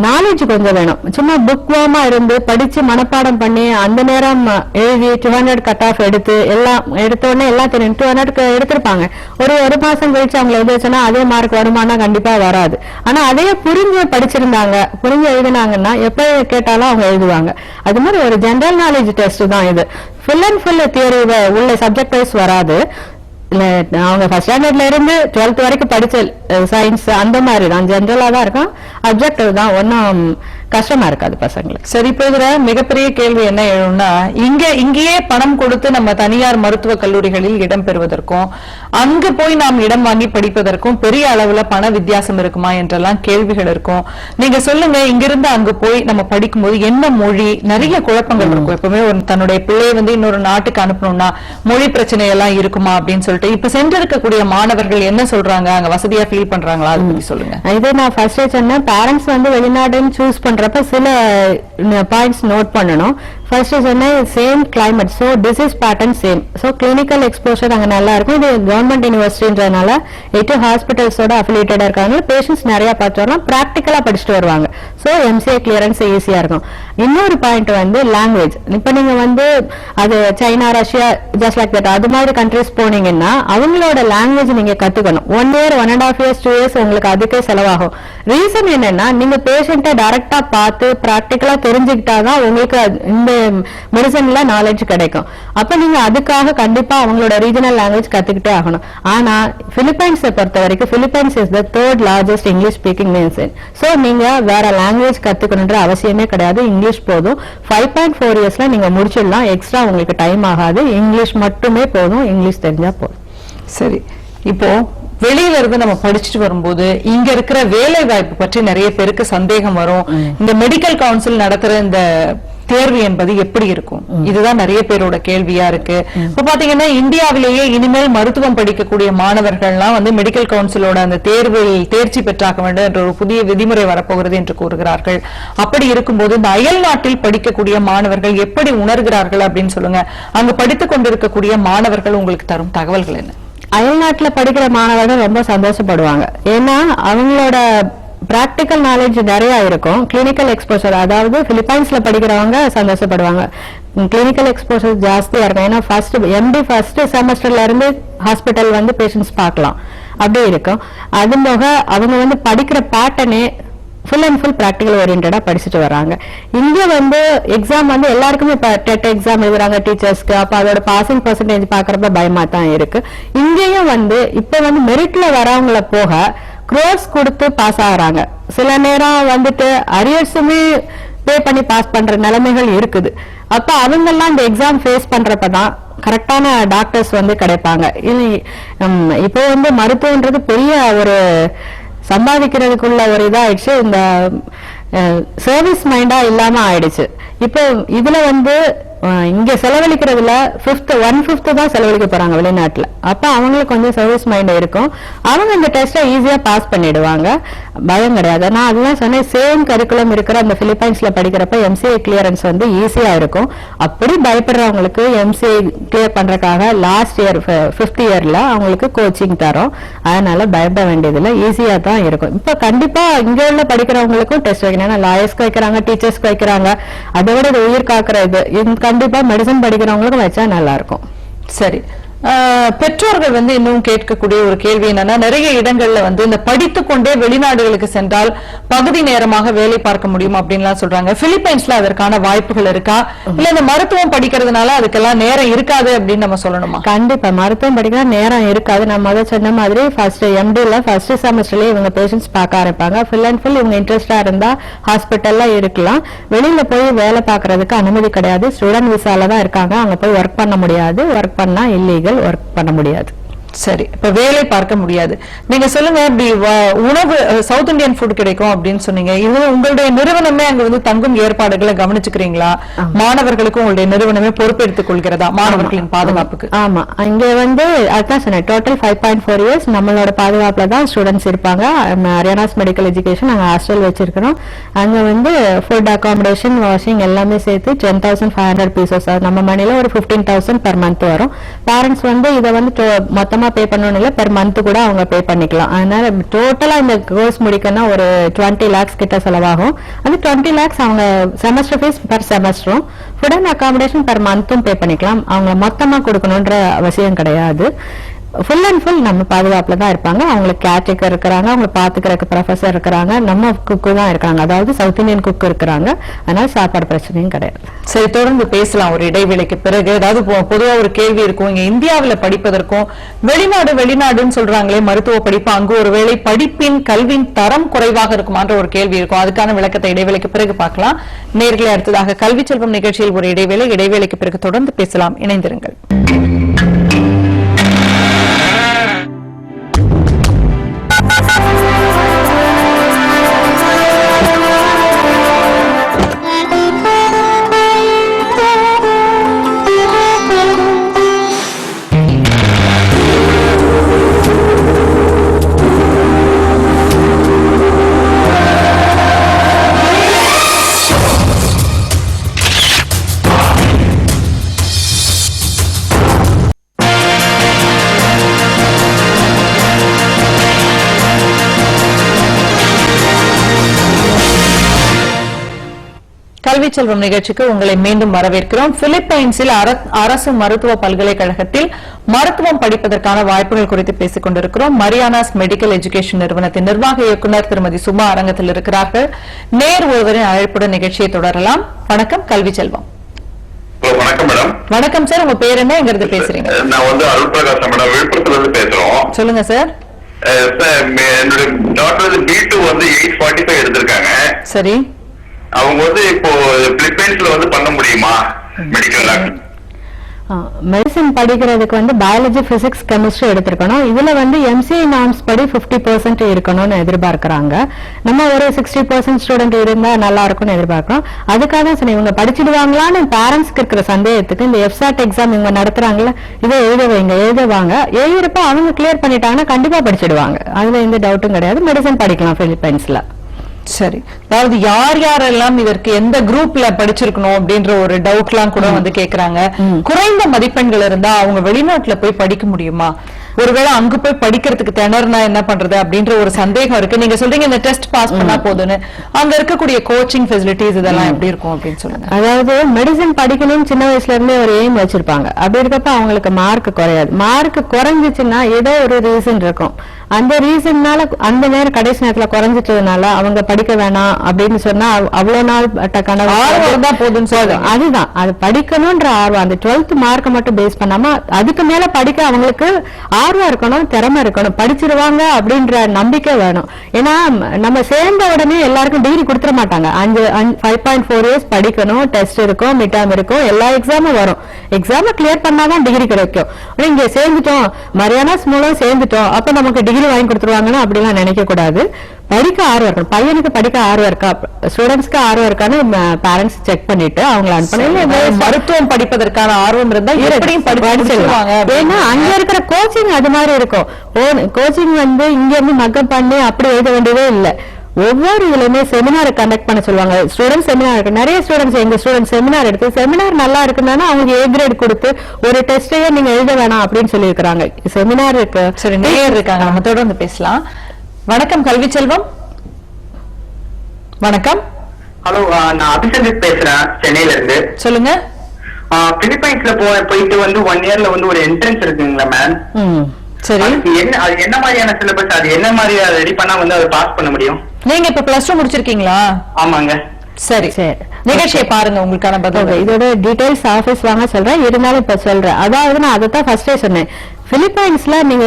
நாலேஜ் கொஞ்சம் வேணும். சும்மா புக் வாமா இருந்து படிச்சு மனப்பாடம் பண்ணி அந்த நேரம் எழுதி 200 கட் ஆஃப் எடுத்து எல்லாம் எடுத்த உடனே எல்லாம் தெரியும் 200 எடுத்திருப்பாங்க. ஒரு மாசம் கழிச்சு அவங்க எழுதிச்சுன்னா அதே மார்க் வருமானா கண்டிப்பா வராது. ஆனா அதே புரிஞ்சு படிச்சிருந்தாங்க, புரிஞ்சு எழுதினாங்கன்னா எப்ப கேட்டாலும் அவங்க எழுதுவாங்க. அது மாதிரி ஒரு ஜெனரல் நாலேஜ் டெஸ்ட் தான் இது. ஃபுல் அண்ட் ஃபுல் தியரி உள்ள சப்ஜெக்ட் வைஸ் வராது. அவங்க ஃபர்ஸ்ட் ஸ்டாண்டர்ட்ல இருந்து 12th வரைக்கும் படிச்ச சயின்ஸ் அந்த மாதிரி தான் ஜெனரலா தான் இருக்கும். அப்ஜெக்டிவ் தான், ஒன்னும் கஷ்டமா இருக்காது பசங்களுக்கு. சரி, இப்போ இதுல மிகப்பெரிய கேள்வி என்ன எழும்னா, இங்கேயே பணம் கொடுத்து நம்ம தனியார் மருத்துவ கல்லூரிகளில் இடம் பெறுவதற்கும் அங்கு போய் நாம் இடம் வாங்கி படிப்பதற்கும் பெரிய அளவுல பண வித்தியாசம் இருக்குமா என்றெல்லாம் கேள்விகள் இருக்கும். நீங்க சொல்லுங்க, இங்கிருந்து அங்கு போய் நம்ம படிக்கும்போது என்ன மொழி, நிறைய குழப்பங்கள் இருக்கும். எப்பவுமே தன்னுடைய பிள்ளையை இன்னொரு நாட்டுக்கு அனுப்பணும்னா மொழி பிரச்சனை எல்லாம் இருக்குமா அப்படின்னு சொல்லிட்டு இப்ப சென்றிருக்கக்கூடிய மாணவர்கள் என்ன சொல்றாங்க, அங்க வசதியா ஃபீல் பண்றாங்களா, அதை பத்தி சொல்லுங்க. இது நான் ஃபர்ஸ்டே சொன்னேன், பேரண்ட்ஸ் வெளிநாடுன்னு சூஸ் பண்றப்ப சில பாயிண்ட்ஸ் நோட் பண்ணணும். ஃபர்ஸ்ட் சொன்ன same climate, so disease pattern same, so clinical exposure அங்கே நல்லா இருக்கும். இது கவர்மெண்ட் யூனிவர்சிட்டின்றதுனால 8 ஹாஸ்பிட்டல்ஸோட அஃபிலியேட்டடா இருக்காங்க. பேஷண்ட்ஸ் நிறைய பார்த்து வரலாம், ப்ராக்டிக்கலா படிச்சுட்டு வருவாங்க. ஸோ எம்சிஏ கிளியரன்ஸ் ஈஸியா இருக்கும். இன்னொரு பாயிண்ட் லாங்குவேஜ். இப்போ நீங்க அது China, Russia, just like that அது மாதிரி கண்ட்ரிஸ் போனீங்கன்னா அவங்களோட லாங்குவேஜ் நீங்க கத்துக்கணும். 1 year 1.5 years 2 years உங்களுக்கு அதுக்கே செலவாகும். ரீசன் என்னன்னா, நீங்க பேஷண்ட்டை டைரக்டா பார்த்து ப்ராக்டிக்கலா தெரிஞ்சுக்கிட்டாதான் உங்களுக்கு இந்த மெடிசன்ல நாலேஜ் கிடைக்கும். அப்ப நீங்க அதுக்காக கண்டிப்பா அவங்களோட ரீஜனல் லாங்குவேஜ் கத்துக்கிட்டே ஆகணும். ஆனா பிலிப்பைன்ஸை பொறுத்த வரைக்கும் Philippines is the 3rd largest English speaking nation. So நீங்க வேற லாங்குவேஜ் கத்துக்கணுன்ற அவசியமே கிடையாது. இங்கிலீஷ் போதும். 5.4 yearsல நீங்க முடிச்சிடலாம். எக்ஸ்ட்ரா உங்களுக்கு டைம் ஆகாது. இங்கிலீஷ் மட்டுமே போதும். இங்கிலீஷ் தெரிஞ்சா போதும். சரி, இப்போ வெளியில இருந்து நம்ம படிச்சுட்டு வரும்போது இங்க இருக்கிற வேலை வாய்ப்பு பற்றி நிறைய பேருக்கு சந்தேகம் வரும். இந்த மெடிக்கல் கவுன்சில் நடத்துற இந்த தேர்வு என்பது எப்படி இருக்கும், இதுதான் நிறைய பேரோட கேள்வியா இருக்கு. இப்ப பாத்தீங்கன்னா இந்தியாவிலேயே இனிமேல் மருத்துவம் படிக்கக்கூடிய மாணவர்கள்லாம் மெடிக்கல் கவுன்சிலோட அந்த தேர்வில் தேர்ச்சி பெற்றாக வேண்டும் என்ற ஒரு புதிய விதிமுறை வரப்போகிறது என்று கூறுகிறார்கள். அப்படி இருக்கும்போது இந்த அயல் நாட்டில் படிக்கக்கூடிய மாணவர்கள் எப்படி உணர்கிறார்கள் அப்படின்னு சொல்லுங்க. அங்கு படித்துக் கொண்டிருக்கக்கூடிய மாணவர்கள் உங்களுக்கு தரும் தகவல்கள் என்ன? அயல்நாட்டுல படிக்கிற மாணவர்கள் ரொம்ப சந்தோஷப்படுவாங்க. ஏன்னா அவங்களோட பிராக்டிக்கல் நாலேஜ் நிறைய இருக்கும். கிளினிக்கல் எக்ஸ்போசர், அதாவது பிலிப்பைன்ஸ்ல படிக்கிறவங்க சந்தோஷப்படுவாங்க. கிளினிக்கல் எக்ஸ்போசர் ஜாஸ்தியா இருக்கும். ஏன்னா எம்டி ஃபர்ஸ்ட் செமஸ்டர்ல இருந்து ஹாஸ்பிட்டல் பேஷண்ட்ஸ் பார்க்கலாம், அப்படியே இருக்கும். அது போக அவங்க படிக்கிற பேட்டர்னே ஃபுல் அண்ட் ஃபுல் பிராக்டிகல் ஓரியன்டா படிச்சுட்டு வராங்க. இங்க எக்ஸாம் எல்லாருக்குமே டெட் எக்ஸாம் எழுதுறாங்க டீச்சர்ஸ்க்கு. அப்ப அதோட பாசிங் பெர்சன்டேஜ் பாக்குறப்ப பயமா தான் இருக்கு. இங்கேயும் இப்ப மெரிட்ல வரவங்களை போக க்ரோர்ஸ் கொடுத்து பாஸ் ஆகுறாங்க. சில நேரம் அரியர்ஸுமே பே பண்ணி பாஸ் பண்ற நிலைமைகள் இருக்குது. அப்ப அவங்க எல்லாம் இந்த எக்ஸாம் ஃபேஸ் பண்றப்பதான் கரெக்டான டாக்டர்ஸ் கிடைப்பாங்க. இப்போ மருத்துவன்றது பெரிய ஒரு சம்பாதிக்கிறதுக்குள்ள ஒரு இதாயிடுச்சு. இந்த சர்வீஸ் மைண்டா இல்லாம ஆயிடுச்சு. இப்போ இதுல இங்க செலவழிக்கிறதுல 1/5 தான் செலவழிக்க போறாங்க வெளிநாட்டுல. அப்ப அவங்களுக்கு கொஞ்சம் சர்வீஸ் மைண்ட் இருக்கும். அவங்க இந்த டெஸ்ட்டை ஈஸியா பாஸ் பண்ணிடுவாங்க, பயம் கிடையாது. நான் அதுதான் சொன்னேன், சேம் கரிக்குலம் இருக்கிற அந்த பிலிப்பைன்ஸ்ல படிக்கிறப்ப எம்சிஏ கிளியரன்ஸ் ஈஸியா இருக்கும். அப்படி பயப்படுறவங்களுக்கு எம்சிஏ கிளியர் பண்றதுக்காக லாஸ்ட் இயர் 5th yearல அவங்களுக்கு கோச்சிங் தரோம். அதனால பயப்பட வேண்டியதுல ஈஸியா தான் இருக்கும். இப்ப கண்டிப்பா இங்க உள்ள படிக்கிறவங்களுக்கும் டெஸ்ட் வைக்கணும். லாயர்ஸ்க்கு வைக்கிறாங்க, டீச்சர்ஸ்க்கு வைக்கிறாங்க. அதை விட இது உயிர் காக்குற இது கண்டிப்பா மெடிசன் படிக்கிறவங்களுக்கும் வச்சா நல்லா இருக்கும். சரி, பெற்றோர்கள் இன்னும் கேட்கக்கூடிய ஒரு கேள்வி என்னன்னா, நிறைய இடங்கள்ல இந்த படித்துக்கொண்டே வெளிநாடுகளுக்கு சென்றால் பகுதி நேரமாக வேலை பார்க்க முடியும் அப்படின்லாம் சொல்றாங்க. பிலிப்பைன்ஸ்ல அதற்கான வாய்ப்புகள் இருக்கா, இல்ல இந்த மருத்துவம் படிக்கிறதுனால அதுக்கெல்லாம் நேரம் இருக்காது அப்படின்னு நம்ம சொல்லணுமா? கண்டிப்பா மருத்துவம் படிக்கிற நேரம் இருக்காது. நம்ம அதை சொன்ன மாதிரி ஃபர்ஸ்ட் எம்டில ஃபர்ஸ்ட் செமஸ்டர்லயே இவங்க பேஷண்ட்ஸ் பார்க்க ஆரம்பிப்பாங்க. ஃபுல் அண்ட் ஃபுல் இவங்க இன்ட்ரெஸ்டா இருந்தா ஹாஸ்பிட்டல்ல இருக்கலாம். வெளியில போய் வேலை பார்க்கறதுக்கு அனுமதி கிடையாது. ஸ்டூடெண்ட் விசால தான் இருக்காங்க. அங்க போய் ஒர்க் பண்ண முடியாது. ஒர்க் பண்ணா இல்லீகல், ஒர்க் பண்ண முடியாது. சரி, இப்ப வேலை பார்க்க முடியாது. நீங்க சொல்லுங்க, இப்படி உணவு சவுத் இந்தியன் ஃபுட் கிடைக்கும் அப்படின்னு சொன்னீங்க. இது உங்களுடைய நிறுவனமே அங்க தங்கும் ஏற்பாடுகளை கவனிச்சுக்கிறீங்களா? மாணவர்களுக்கும் உங்களுடைய நிறுவனமே பொறுப்பெடுத்துக் கொள்கிறதா மாணவர்களின் பாதுகாப்புக்கு? ஆமா, இங்க அதான் சொன்னேன், டோட்டல் 5.4 years நம்மளோட பாதுகாப்புல தான் ஸ்டூடெண்ட்ஸ் இருப்பாங்க. மரியானாஸ் மெடிக்கல் எஜுகேஷன் நாங்க ஹாஸ்டல் வச்சிருக்கிறோம். அங்க ஃபுட், அகாமடேஷன், வாஷிங் எல்லாமே சேர்த்து 10,500 pieces. நம்ம மணில ஒரு 15,000 per month வரும். பேரண்ட்ஸ் இதை மொத்தமா மொத்தமா பே பண்ணணும் இல்ல, பெர் மந்த் கூட அவங்க பே பண்ணிக்கலாம். அதனால டோட்டலா இந்த கோர்ஸ் முடிக்கணும் ஒரு 20 lakhs கிட்ட செலவாகும். அது 20 lakhs அவங்க செமஸ்டர் ஃபீஸ் பெர் செமஸ்டரும், ஃபுட் அண்ட் அகாமடேஷன் பெர் மந்த்தும் பே பண்ணிக்கலாம். அவங்க மொத்தமா கொடுக்கணும்ன்ற அவசியம் கிடையாது. ஃபுல் அண்ட் ஃபுல் நம்ம பாதுகாப்புல தான் இருப்பாங்க. அவங்களுக்கு கேர்டேக்கர் இருக்கிறாங்க, அவங்க பாத்துக்கிறதுக்கு ப்ரொஃபசர் இருக்கிறாங்க, நம்ம குக்கு தான் இருக்காங்க, அதாவது சவுத் இந்தியன் குக் இருக்கிறாங்க. அதனால சாப்பாடு பிரச்சனையும் கிடையாது. சரி, தொடர்ந்து பேசலாம் ஒரு இடைவேளைக்கு பிறகு. அதாவது பொதுவா ஒரு கேள்வி இருக்கும், இங்க இந்தியாவில படிப்பதற்கும் வெளிநாடுன்னு சொல்றாங்களே மருத்துவ படிப்பு, அங்கு ஒருவேளை படிப்பின் கல்வியின் தரம் குறைவாக இருக்குமான்ற ஒரு கேள்வி இருக்கும். அதுக்கான விளக்கத்தை இடைவேளைக்கு பிறகு பார்க்கலாம். நேர்களை அடுத்ததாக கல்வி செல்வம் நிகழ்ச்சியில் ஒரு இடைவேளைக்கு பிறகு தொடர்ந்து பேசலாம். இணைந்திருங்கள். கல்வி செல்வம் நிகழ்ச்சிக்கு உங்களை மீண்டும் வரவேற்கிறோம். பிலிப்பைன்ஸில் அரசு மருத்துவ பல்கலைக்கழகத்தில் மருத்துவம் படிப்பதற்கான வாய்ப்புகள் குறித்து பேசிக் கொண்டிருக்கிறோம். மரியானாஸ் மெடிக்கல் எஜுகேஷன் நிறுவனத்தின் நிர்வாக இயக்குநர் திருமதி சுமா அரங்கத்தில் இருக்கிறார்கள். நேர் ஒருவரின் அழைப்புடன் நிகழ்ச்சியை தொடரலாம். வணக்கம் கல்வி செல்வம். வணக்கம் மேடம். வணக்கம் சார், உங்க பேர் என்ன, எங்க இருந்து பேசுறீங்க? நான் அருள் பிரகாஷ் மேடம், விழுப்புரத்துல இருந்து பேசுறோம். சொல்லுங்க சார். என்னுடைய டாக்டர் B2 845 எடுத்திருக்காங்க. சரி, அவங்க இப்போ பிலிப்பைன்ஸ்ல பண்ண முடியுமா மெடிக்கல் டாக்டர்? மெடிசன் படிக்கிறதுக்கு பயாலஜி, பிசிக்ஸ், கெமிஸ்ட்ரி எடுத்திருக்கணும். இதுல MCA நார்ம்ஸ் படி 50% இருக்கணும்னு எதிர்பார்க்கிறாங்க. நம்ம ஒரு 60% ஸ்டூடெண்ட் இருந்தா நல்லா இருக்கும்னு எதிர்பார்க்கிறோம். அதுக்காக தான் சொன்னேன், இவங்க படிச்சிடுவாங்களான்னு பேரண்ட்ஸ்க்கு இருக்கிற சந்தேகத்துக்கு இந்த FSAT எக்ஸாம் இவங்க நடத்துறாங்கல்ல, இதை எழுதுவாங்க. எழுதுறப்ப அவங்க கிளியர் பண்ணிட்டாங்கன்னா கண்டிப்பா படிச்சிடுவாங்க. அதுல எந்த டவுட்டும் கிடையாது. மெடிசன் படிக்கலாம் பிலிப்பைன்ஸ்ல. சரி, அதாவது யாரெல்லாம் இதற்கு எந்த குரூப்ல படிச்சிருக்கணும் அப்படின்ற ஒரு டவுட் எல்லாம் கூட கேக்குறாங்க. குறைந்த மதிப்பெண்கள் இருந்தா அவங்க வெளிநாட்டுல போய் படிக்க முடியுமா? ஒருவேளை அங்கு போய் படிக்கிறதுக்கு திணறனா என்ன பண்றது அப்படின்ற ஒரு சந்தேகம் இருக்கு. நீங்க சொல்றீங்க இந்த டெஸ்ட் பாஸ் பண்ணா போதுன்னு, அங்க இருக்கக்கூடிய கோச்சிங் ஃபெசிலிட்டிஸ் இதெல்லாம் எப்படி இருக்கும் அப்படின்னு சொல்லுங்க. அதாவது மெடிசன் படிக்கணும்னு சின்ன வயசுல இருந்தே ஒரு எய்ம் வச்சிருப்பாங்க. அப்படி இருக்கப்ப அவங்களுக்கு மார்க் குறையாது. மார்க் குறைஞ்சிச்சுன்னா ஏதோ ஒரு ரீசன் இருக்கும். அந்த ரீசன்னால அந்த நேரம் கடைசி நேரத்துல குறைஞ்சிட்டதுனால அவங்க படிக்க வேணாம் அப்படின்னு சொன்னா அவ்வளவு நாள் கனவு தான் போதுன்னு சொல்லுங்க. அதுதான், அது படிக்கணும்ன்ற ஆர்வம். அந்த 12th மார்க்கை மட்டும் பேஸ் பண்ணாம அதுக்கு மேல படிக்க அவங்களுக்கு ஆர்வம் இருக்கணும், திறமை இருக்கணும், படிச்சிருவாங்க அப்படின்ற நம்பிக்கை வேணும். ஏன்னா நம்ம சேர்ந்த உடனே எல்லாருக்கும் டிகிரி கொடுத்துட மாட்டாங்க. 5.4 years படிக்கணும், டெஸ்ட் இருக்கும், மிட் டர்ம் இருக்கும், எல்லா எக்ஸாமும் வரும். எக்ஸாம கிளியர் பண்ணாதான் டிகிரி கிடைக்கும். இங்க சேர்ந்துட்டோம், மரியானாஸ் மூலம் சேர்ந்துட்டோம், அப்ப நமக்கு டிகிரி வாங்கி கொடுத்துருவாங்கன்னு அப்படிலாம் நினைக்க கூடாது. படிக்க ஆர்வம் இருக்கணும். பையனுக்கு படிக்க ஆர்வம் இருக்கா, ஸ்டூடெண்ட்ஸ்க்கு ஆர்வம் இருக்கான்னு பேரண்ட்ஸ் செக் பண்ணிட்டு அவங்களை அனுப்பணும். மருத்துவம் படிப்பதற்கான ஆர்வம் இருந்தா எப்படியும் படிச்சிருவாங்க. ஏன்னா அங்க இருக்கிற கோச்சிங் அது மாதிரி இருக்கும். கோச்சிங் இங்க இருந்து மக்கப் பண்ணி அப்படி எழுத வேண்டியதே இல்லை. ஒவ்வொரு இதுலயுமே செமினார் கண்டக்ட் பண்ண சொல்லுவாங்க. ஸ்டூடெண்ட் செமினார் இருக்கு. நிறைய ஸ்டூடெண்ட்ஸ் எங்க ஸ்டூடெண்ட் செமினார் எடுத்து செமினார் நல்லா இருக்குன்னா அவங்க A கிரேட் கொடுத்து ஒரு டெஸ்டையே நீங்க எழுத வேணாம் அப்படின்னு சொல்லி இருக்கிறாங்க. செமினார் இருக்கு. சரி, நேயர் இருக்காங்க, நம்ம தொடர்ந்து பேசலாம். வணக்கம் கல்வி செல்வம். வணக்கம். ஹலோ, நான் அபிஷேக் பேசுறேன், சென்னையில இருந்து. சொல்லுங்க. பிலிப்பைன்ஸ்ல போயிட்டு 1 yearல ஒரு என்ட்ரன்ஸ் இருக்குங்களா மேம்? சரி, என்ன மாதிரியான சிலபஸ், அது என்ன மாதிரி ரெடி பண்ணா அதை பாஸ் பண்ண முடியும்? நீங்க இப்ப +2 முடிச்சிருக்கீங்களா? ஆமாங்க. சரி, நிகழ்ச்சியை பாருங்க, உங்களுக்கான பதில். இதோட டீடைல்ஸ் ஆபீஸ் வாங்க சொல்றேன், இருந்தாலும் இப்ப சொல்றேன். அதாவது நான் அதைத்தான் ஃபர்ஸ்டே சொன்னேன். பிலிப்பைன்ஸ்ல நீங்க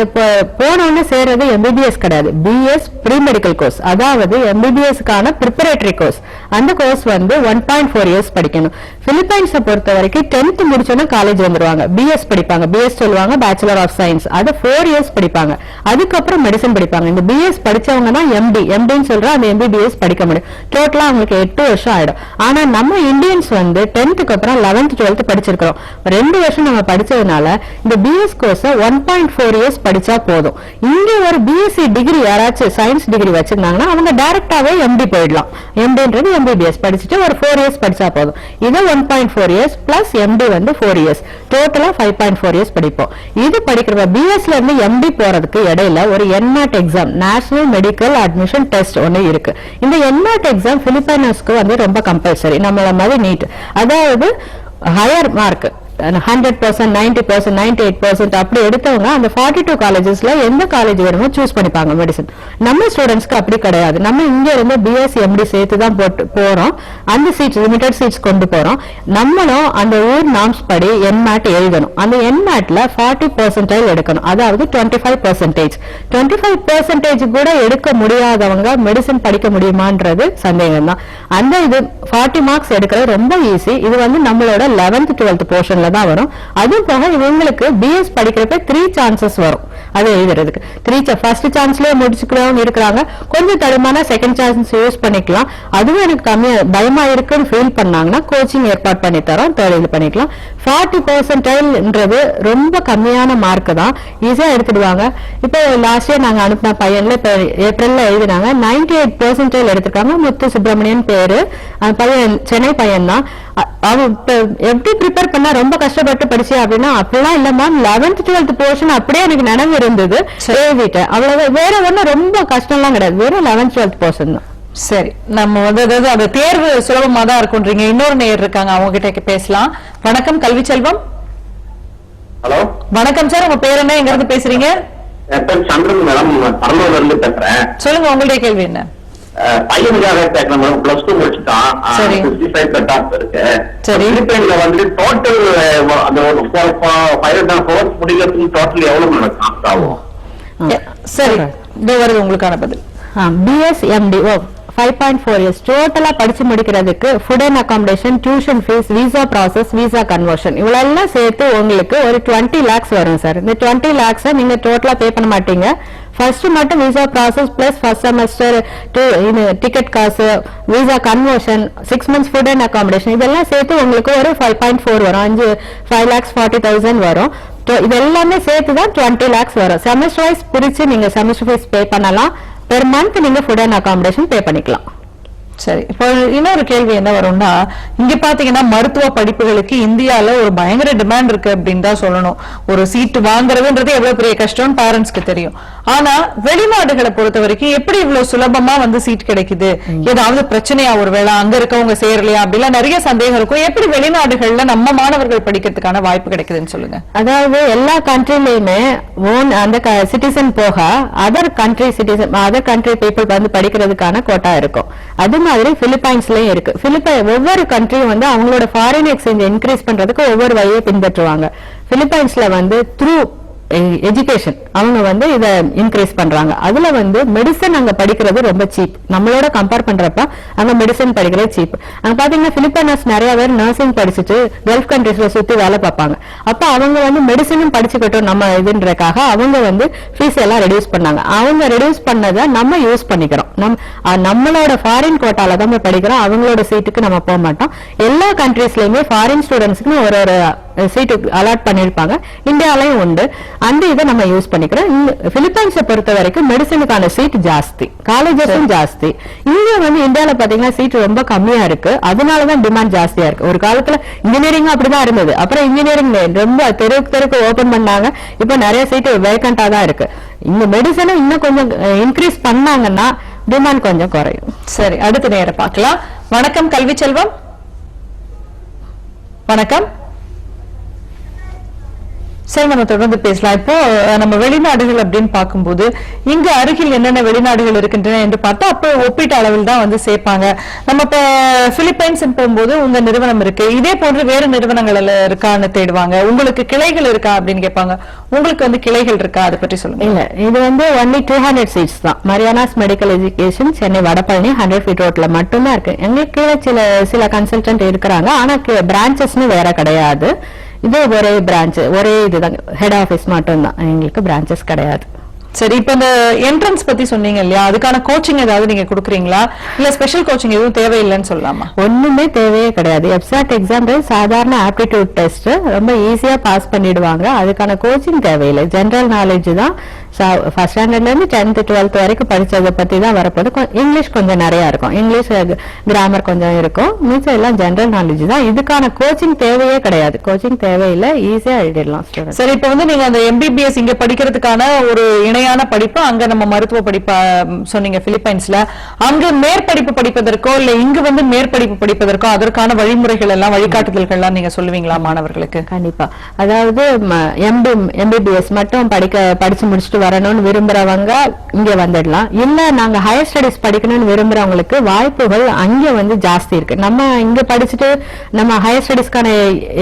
போனோன்னு சேர்றது MBBS கிடையாது, BS ப்ரீ மெடிக்கல் கோர்ஸ். அதாவது MBBS-க்கான ப்ரிப்பரேட்டரி கோர்ஸ். அந்த கோர்ஸ் 1.4 years படிக்கணும். பிலிப்பைன்ஸை பொறுத்த வரைக்கும் 10th முடிச்சோன்னா காலேஜ் வந்துருவாங்க. BS படிப்பாங்க, BS சொல்லுவாங்க, பேச்சுலர் ஆஃப் சயின்ஸ். அது 4 years படிப்பாங்க. அதுக்கப்புறம் மெடிசன் படிப்பாங்க. இந்த BS படிச்சவங்க தான் MDன்னு சொல்ற அந்த MBBS படிக்க முடியும். டோட்டலா அவங்களுக்கு 8 வருஷம் ஆயிடும். ஆனா நம்ம இந்தியன்ஸ் 10th அப்புறம் 11th 12th படிச்சிருக்கிறோம். 2 வருஷம் நம்ம படிச்சதுனால இந்த BS கோர்ஸை 1 1.4 இயர்ஸ் படிச்சா போதும். இங்க ஒரு பிஎஸ்சி டிகிரி யாராச்சும் சயின்ஸ் டிகிரி வச்சிருந்தாங்கன்னா அவங்க டைரக்டாவே எம்டி போயிடலாம். எம்டின்றது எம்பிபிஎஸ் படிச்சுட்டு ஒரு 4 இயர்ஸ் படிச்சா போதும். இது 1.4 இயர்ஸ் பிளஸ் எம்டி வந்து 4 இயர்ஸ், டோட்டலா 5.4 இயர்ஸ் படிப்போம். இது படிக்கிற பிஎஸ்ல இருந்து எம்டி போறதுக்கு இடையில ஒரு NMAT exam, national medical admission test ஒன்னு இருக்கு. இந்த என்மேட் எக்ஸாம் பிலிப்பைனர்ஸ்க்கு வந்து ரொம்ப கம்பல்சரி, நம்மள மாதிரி நீட். அதாவது ஹையர் மார்க் 100%, 90%, 98% அப்படி எடுத்தவங்க அந்த 42 காலேஜஸ்ல எந்த காலேஜ் வேணுமோ சூஸ் பண்ணிப்பாங்க மெடிசன். நம்ம ஸ்டூடெண்ட்ஸ்க்கு அப்படி கிடையாது. நம்ம இங்க இருந்து பிஎஸ்சி எம்டி சேர்த்து தான் போறோம். அந்த சீட்ஸ் லிமிடெட் சீட்ஸ் கொண்டு போறோம். நம்மளும் அந்த ஊர் நாம்ஸ் படி என்மேட் எழுதணும். அந்த என்மேட்ல 40% எடுக்கணும். அதாவது 25%. 25% கூட எடுக்க முடியாதவங்க மெடிசன் படிக்க முடியுமான்றது சந்தேகம் தான். அந்த இது 40 மார்க்ஸ் எடுக்கிறது ரொம்ப ஈஸி. இது வந்து நம்மளோட 11th 12th போர்ஷன் தான் வரும். அது போக இவங்களுக்கு பிஎஸ் படிக்கிறப்ப 3 சான்சஸ் வரும். அது எழுதுறதுக்கு 3 ஃபர்ஸ்ட் சான்ஸ்லயே முடிச்சுக்கிறவங்க இருக்கிறாங்க. கொஞ்சம் தடுமானா செகண்ட் சான்ஸ் யூஸ் பண்ணிக்கலாம். அதுவும் எனக்கு கம்மியா பயமா இருக்குன்னு ஃபீல் பண்ணாங்கன்னா கோச்சிங் ஏற்பாடு பண்ணி தரோம், தேர்ட் பண்ணிக்கலாம். 40%ன்றது ரொம்ப கம்மியான மார்க் தான், ஈஸியா எடுத்துடுவாங்க. இப்போ லாஸ்ட் இயர் நாங்க அனுப்பின பையன்ல இப்ப ஏப்ரல்ல எழுதினாங்க 98% எடுத்திருக்காங்க. முத்து சுப்பிரமணியன் பேரு, பையன் சென்னை பையன் தான். அவன் எப்படி ப்ரிப்பேர் பண்ணா ரொம்ப கஷ்டப்பட்டு படிச்சேன் அப்படின்னா அப்படிலாம் இல்ல மேம், 11th 12th போர்ஷன் அப்படியே எனக்கு நினைவு இருந்தது, எழுதிட்டேன். அவ்வளவு வேற ஒன்னும் ரொம்ப கஷ்டம்லாம் கிடையாது, வெறும் 11th 12th போர்ஷன் தான். சரி, நம்ம வந்து அதாவது அந்த தேர்வு சுலபமா தான் இருக்கும்ன்றீங்க. இன்னொரு நேயர் இருக்காங்க, அவங்க கிட்ட பேசலாம். வணக்கம் கல்வி செல்வம். ஹலோ வணக்கம் சார், உங்க பேர் என்ன, எங்க இருந்து பேசுறீங்க? சந்திரன் மேடம், பரலூர்ல இருந்து பேசுறேன். சொல்லுங்க, உங்களுடைய கேள்வி என்ன? பையனுக்காக கேட்கணும் மேடம். +2 முடிச்சுட்டான், 55 கட் ஆஃப் இருக்கு. சரி, பிலிப்பைன்ல வந்து டோட்டல் அந்த 4 முடிக்கிறதுக்கு டோட்டல் எவ்வளவு நடக்கும் ஆகும்? சரி, இது வருது உங்களுக்கான பதில். பிஎஸ் எம்டி 5.4 இயர்ஸ் டோட்டலா படிச்சு முடிக்கிறதுக்கு food and accommodation, tuition fees, visa process, visa conversion இவ்வளவு சேர்த்து உங்களுக்கு ஒரு 20 lakhs வரும் சார். இந்த 20 lakhs நீங்க டோட்டலா பே பண்ண மாட்டீங்க. ஃபர்ஸ்ட் மட்டும் visa process plus first semester ticket காசு, visa conversion, 6 months food and accommodation இதெல்லாம் சேர்த்து உங்களுக்கு ஒரு 5.4 வரும். 5,40,000 வரும். இது எல்லாமே சேர்த்து தான் 20 lakhs வரும். செமஸ்டர் வைஸ் பிரிச்சு நீங்க செமஸ்டர் ஃபீஸ் பே பண்ணலாம். பெர் மந்த் நீங்க ஃபுட் அண்ட் அகாமடேஷன் பே பண்ணிக்கலாம். சரி, இப்போ இன்னொரு கேள்வி என்ன வரும்னா, இங்க பாத்தீங்கன்னா மருத்துவ படிப்புகளுக்கு இந்தியால ஒரு பயங்கர டிமாண்ட் இருக்கு அப்படின்னு தான் சொல்லணும். ஒரு சீட் வாங்குறதுன்றது எவ்வளவு பெரிய கஷ்டம் பேரண்ட்ஸ்க்கு தெரியும். ஆனா வெளிநாடுகளை பொறுத்த வரைக்கும் எப்படி இவ்வளவு சுலபமா வந்து சீட் கிடைக்குது? ஏதாவது பிரச்சனையா, ஒருவேளை அங்க இருக்கவங்க சேரலையா அப்படிலாம் நிறைய சந்தேகம் இருக்கும். எப்படி வெளிநாடுகள்ல நம்ம மாணவர்கள் படிக்கிறதுக்கான வாய்ப்பு கிடைக்குதுன்னு சொல்லுங்க. அதாவது எல்லா கண்ட்ரிலயுமே அந்த சிட்டிசன் போக அதர் கண்ட்ரி பீப்புள் வந்து படிக்கிறதுக்கான கோட்டா இருக்கும். அது மாதிரி பிலிப்பைன்ஸ்லயும் இருக்கு. ஒவ்வொரு கண்ட்ரியும் வந்து அவங்களோட ஃபாரின் எக்ஸ்சேஞ்ச் இன்க்ரீஸ் பண்றதுக்கு ஒவ்வொரு வழியை பின்பற்றுவாங்க. பிலிப்பைன்ஸ்ல வந்து த்ரூ எஜுகேஷன் அவங்க வந்து இதை இன்க்ரீஸ் பண்றாங்க. அதுல வந்து மெடிசன் அங்க படிக்கிறது ரொம்ப சீப். நம்மளோட கம்பேர் பண்றப்ப அங்க மெடிசன் படிக்கிறது சீப். அங்க பாத்தீங்கன்னா பிலிப்பைனர்ஸ் நிறைய பேர் நர்சிங் படிச்சுட்டு கல்ஃப் கண்ட்ரீஸ்ல சுத்தி வேலை பார்ப்பாங்க. அப்ப அவங்க வந்து மெடிசனும் படிச்சுக்கிட்டோம் நம்ம இதுன்றதுக்காக அவங்க வந்து ஃபீஸ் எல்லாம் ரெடியூஸ் பண்ணாங்க. அவங்க ரெடியூஸ் பண்ணதை நம்ம யூஸ் பண்ணிக்கிறோம். நம்மளோட ஃபாரின் கோட்டால தான் படிக்கிறோம். அவங்களோட சீட்டுக்கு நம்ம போக மாட்டோம். எல்லா கண்ட்ரீஸ்லயுமே ஃபாரின் ஸ்டூடெண்ட்ஸ்க்கு ஒரு சீட்டு அலாட் பண்ணிருப்பாங்க. இந்தியாலயும் உண்டு. அந்த இதை நம்ம யூஸ் பண்ணிக்கிறோம். பிலிப்பைன்ஸை பொறுத்த வரைக்கும் மெடிசனுக்கான சீட் ஜாஸ்தி, காலேஜஸும் ஜாஸ்தி. இங்க வந்து இந்தியால பாத்தீங்கன்னா சீட் ரொம்ப கம்மியா இருக்கு. அதனாலதான் டிமாண்ட் ஜாஸ்தியா இருக்கு. ஒரு காலத்துல இன்ஜினியரிங் அப்படிதான் இருந்தது. அப்புறம் இன்ஜினியரிங் ரொம்ப தெருக்கு ஓபன் பண்ணாங்க. இப்ப நிறைய சீட் வேகண்டா தான் இருக்கு. இந்த மெடிசனை இன்னும் கொஞ்சம் இன்க்ரீஸ் பண்ணாங்கன்னா டிமாண்ட் கொஞ்சம் குறையும். சரி, அடுத்த நேரம் பார்க்கலாம். வணக்கம் கல்வி செல்வம். வணக்கம் சார், நம்ம தொடர்ந்து பேசலாம். இப்போ நம்ம வெளிநாடுகள் அப்படின்னு பார்க்கும்போது இங்க அருகில் என்னென்ன வெளிநாடுகள் இருக்கின்றன என்று பார்த்தா அப்போ ஒப்பீட்டு அளவில் தான் வந்து சேர்ப்பாங்க. நம்ம இப்ப பிலிப்பைன்ஸ் போகும்போது உங்க நிறுவனம் இருக்கு, இதே போன்று வேறு நிறுவனங்கள் இருக்கான்னு தேடுவாங்க. உங்களுக்கு கிளைகள் இருக்கா அப்படின்னு கேட்பாங்க. உங்களுக்கு வந்து கிளைகள் இருக்கா, அதை பற்றி சொல்லுங்க. இல்ல, இது வந்து ஒன்லி 200 சீட்ஸ் தான். Marianas medical education Chennai Vadapalani 100 feet ரோட்ல மட்டும்தான் இருக்கு. எங்களுக்கு சில கன்சல்டன்ட் இருக்கிறாங்க. ஆனா பிரான்ச்சஸ்னு வேற கிடையாது. இது ஒரே பிரான்ச், ஒரே இதுதான், ஹெட் ஆபீஸ் மட்டும் தான். எங்களுக்கு பிரான்ச்சஸ் கிடையாது. சரி, இப்ப இந்த என்ட்ரன்ஸ் பத்தி சொன்னீங்க இல்லையா, அதுக்கான கோச்சிங் ஏதாவது நீங்க கொடுக்குறீங்களா, இல்ல ஸ்பெஷல் கோச்சிங் எதுவும் தேவையில்லைன்னு சொல்லலாமா? ஒண்ணுமே தேவையே கிடையாது. எப்சாட் எக்ஸாம் சாதாரண ஆப்டிடியூட் டெஸ்ட், ரொம்ப ஈஸியா பாஸ் பண்ணிடுவாங்க. அதுக்கான கோச்சிங் தேவையில்லை. ஜெனரல் நாலேஜ் தான். ஃபர்ஸ்ட் ஸ்டாண்டர்ட்ல இருந்து 10th 12th வரைக்கும் படிச்சதை பத்தி தான் வரப்போகுது. இங்கிலீஷ் கொஞ்சம் நிறைய இருக்கும், இங்கிலீஷ் கிராமர் கொஞ்சம் இருக்கும், மிச்சம் எல்லாம் ஜெனரல் நாலேஜ் தான். இதுக்கான கோச்சிங் தேவையே கிடையாது. கோச்சிங் தேவையில்லை, ஈஸியா எழுதிடலாம் ஸ்டூடெண்ட். சரி, இப்ப வந்து நீங்க அந்த MBBS இங்க படிக்கிறதுக்கான ஒரு இணையான படிப்பு, அங்க நம்ம மருத்துவ படிப்பு சொன்னீங்க பிலிப்பைன்ஸ்ல, அங்க மேற்படிப்பு படிப்பதற்கோ இல்ல இங்கு வந்து மேற்படிப்பு படிப்பதற்கோ அதற்கான வழிமுறைகள் எல்லாம் வழிகாட்டுதல்கள் எல்லாம் நீங்க சொல்லுவீங்களா மாணவர்களுக்கு? கண்டிப்பா. அதாவது MBBS மட்டும் படிச்சு முடிச்சுட்டு வரணும்னு விரும்புறவங்க இங்க வந்துடலாம். இல்ல நாங்க ஹையர் ஸ்டடிஸ் படிக்கணும்னு விரும்புறவங்களுக்கு வாய்ப்புகள் அங்க வந்து ஜாஸ்தி இருக்கு. நம்ம இங்க படிச்சுட்டு நம்ம ஹையர் ஸ்டடிஸ்க்கான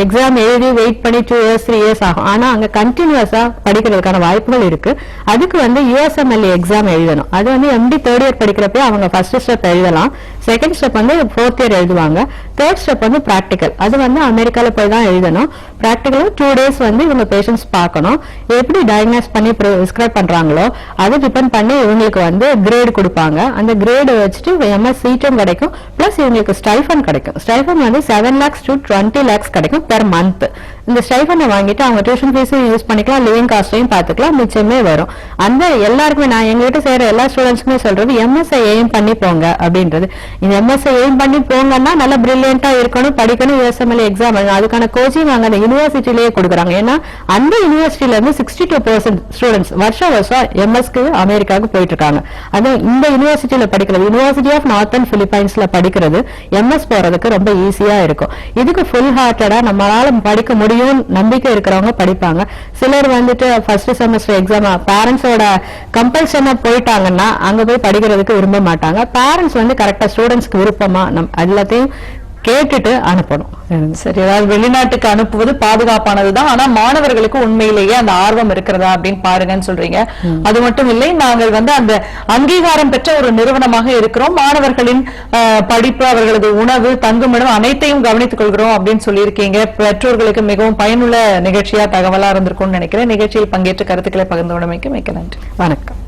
எக்ஸாம் எழுதி வெயிட் பண்ணி 2 years 3 years ஆகும். ஆனா அங்க கண்டினியூஸா படிக்கிறதுக்கான வாய்ப்புகள் இருக்கு. அதுக்கு வந்து USMLE எக்ஸாம் எழுதணும். அது வந்து MD 3rd year படிக்கிறப்ப அவங்க ஃபர்ஸ்ட் ஸ்டெப் எழுதலாம், செகண்ட் ஸ்டெப் வந்து 4th year எழுதுவாங்க, தேர்ட் ஸ்டெப் வந்து பிராக்டிக்கல். அது வந்து அமெரிக்கால போய் தான் எழுதணும். பிராக்டிக்கல் 2 days வந்து இவங்க பேஷண்ட்ஸ் பார்க்கணும். எப்படி டயக்னோஸ் பண்ணி பிரிஸ்கிரைப் பண்றாங்களோ அதை டிபெண்ட் பண்ணி இவங்களுக்கு வந்து கிரேட் கொடுப்பாங்க. அந்த கிரேட் வச்சுட்டு MS சீட்டும் கிடைக்கும், பிளஸ் இவங்களுக்கு ஸ்டைஃபன் கிடைக்கும். ஸ்டைஃபன் வந்து 7 lakhs to 20 lakhs கிடைக்கும் பெர் மந்த். இந்த ஸ்டைஃபனை வாங்கிட்டு அவங்க டியூஷன் ஃபீஸும் யூஸ் பண்ணிக்கலாம், லிவிங் காஸ்டையும் பார்த்துக்கலாம், மிச்சமே வரும். அந்த எல்லாருக்குமே நான் எங்ககிட்ட செய்யற எல்லா ஸ்டூடெண்ட்ஸ்க்குமே சொல்றது MSஐ எய்ம் பண்ணி போங்க அப்படின்றது. இந்த MSஐ எய்ம் பண்ணி போங்கன்னா நல்லா பிரில்லியண்டா இருக்கணும், படிக்கணும், USMLE எக்ஸாம் எழுதணும். அதுக்கான கோச்சிங் அங்க அந்த யூனிவர்சிட்டிலேயே கொடுக்குறாங்க. ஏன்னா அந்த யூனிவர்சிட்டியில இருந்து 62% ஸ்டூடெண்ட்ஸ் வருஷம் MS-க்கு அமெரிக்காவுக்கு போயிட்டு இருக்காங்க. அது இந்த யூனிவர்சிட்டியில படிக்கிறது, யூனிவர்சிட்டி ஆஃப் நார்த்தன் பிலிப்பைன்ஸ்ல படிக்கிறது MS போறதுக்கு ரொம்ப ஈஸியா இருக்கும். இதுக்கு ஃபுல் ஹார்ட்டடா நம்மளால படிக்க முடியும் நம்பிக்கை இருக்கிறவங்க படிப்பாங்க. சிலர் வந்துட்டு ஃபர்ஸ்ட் செமஸ்டர் எக்ஸாம் பேரண்ட்ஸோட கம்பல்ஷனா போயிட்டாங்கன்னா அங்க போய் படிக்கிறதுக்கு விரும்ப மாட்டாங்க. பேரண்ட்ஸ் வந்து கரெக்டா ஸ்டூடெண்ட்ஸ்க்கு விருப்பமா எல்லாத்தையும் கேட்டுட்டு அனுப்பணும். சரி, அதாவது வெளிநாட்டுக்கு அனுப்புவது பாதுகாப்பானதுதான், ஆனா மாணவர்களுக்கு உண்மையிலேயே அந்த ஆர்வம் இருக்கிறதா அப்படின்னு பாருங்கன்னு சொல்றீங்க. அது மட்டும் இல்லை, நாங்கள் வந்து அந்த அங்கீகாரம் பெற்ற ஒரு நிறுவனமாக இருக்கிறோம், மாணவர்களின் படிப்பு, அவர்களது உணவு, தங்குமிடம் அனைத்தையும் கவனித்துக் கொள்கிறோம் அப்படின்னு சொல்லியிருக்கீங்க. பெற்றோர்களுக்கு மிகவும் பயனுள்ள நிகழ்ச்சியா தகவலா இருந்திருக்கும்னு நினைக்கிறேன். நிகழ்ச்சியில் பங்கேற்று கருத்துக்களை பகிர்ந்து கொண்டமைக்கு மிக்க நன்றி. வணக்கம்.